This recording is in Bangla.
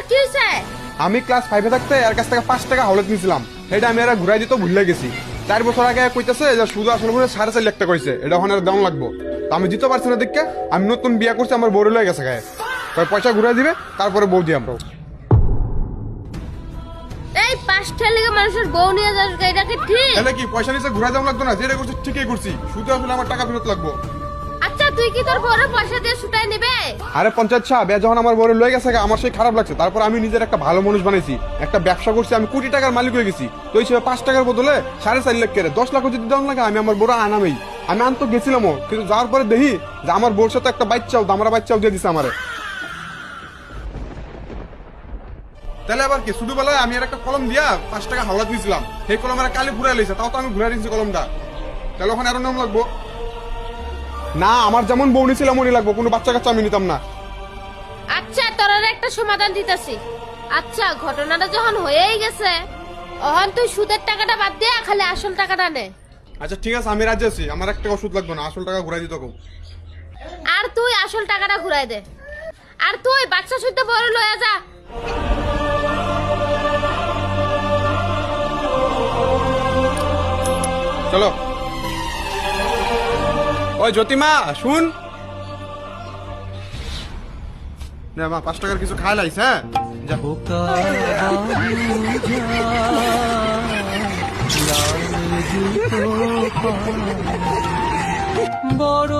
কি হইছে? আমি ক্লাস 5 এ থাকতে এর কাছ থেকে 5 টাকা হাওলাত নিয়েছিলাম, এটা আমি এরা ঘুরাই দিতে ভুলে গেছি। 4 বছর আগে কইতেছে যে শুধু আসল করে 4.5 লাখ টাকা কইছে, এটা ওখানে দাম লাগবো। তো আমি দিতে পারছি না দেখে আমি নতুন বিয়া করছি, আমার বড় লয়ে গেছে গায়ে। পয়সা ঘুরাই দিবে তারপরে বউ দিয়ে আমরা। এই 5 টাকা লেগে মানুষের বউ নিয়ে যাস, এটা কি ঠিক? তাহলে কি পয়সা নিছে ঘুরাই দাম লাগতো না? যেটা করছি ঠিকই করছি, শুধু আসলে আমার টাকা ফেরত লাগবো। আচ্ছা তুই কি তোর বউর পয়সা দিয়ে ছুটাই নেবে? আরে পঞ্চায়েত সাহেব, যখন আমার বড় লয়ে গেছে আমার সেই খারাপ লাগছে, তারপর আমি নিজের একটা ভালো মানুষ বানাইছি, একটা ব্যবসা করছি, আমি কোটি টাকার মালিক হয়ে গেছি। তো হিসেবে 5 টাকার বদলে 4.5 লাখ করে 10 লাখ যদি দাম লাগে আমি আমার বড় আনামেই। আমি আনতো গেছিলামও, কিন্তু যাওয়ার পরে দেখি যে আমার বউর সাথে একটা বাচ্চাও দামরা বাচ্চাও দিয়ে দিছে আমারে। তাহলে আবার কি শুধু বেলায় আমি একটা কলম দিয়া 5 টাকা হাওলা দিয়েছিলাম, সেই কলম আর কালি ঘুরাই লইছে, তাও তো আমি ঘুরাই দিয়েছি কলমটা। তাহলে ওখানে আরো নাম লাগবো না? আমার যেমন বউ নিয়েছিলাম মনে লাগবো, কোনো বাচ্চা কাচ্চা আমি নিতাম না। আচ্ছা তোর একটা সমাধান দিতেছি। আচ্ছা ঘটনাটা যখন হয়েই গেছে, তখন তুই সুদের টাকাটা বাদ দিয়ে খালি আসল টাকাটা নে। আচ্ছা ঠিক আছে, আমি রাজি আছি, আমার একটা ওষুধ লাগবে না, আসল টাকা ঘুরাই দিতে কও। আর তুই আসল টাকাটা ঘুরাই দে, আর তুই বাচ্চা শুদ্ধ বড় লয়ে যা। চলো। ওই জ্যোতিমা শুন না, মা 5 টাকার কিছু খাই লাইস। হ্যাঁ যা। বড়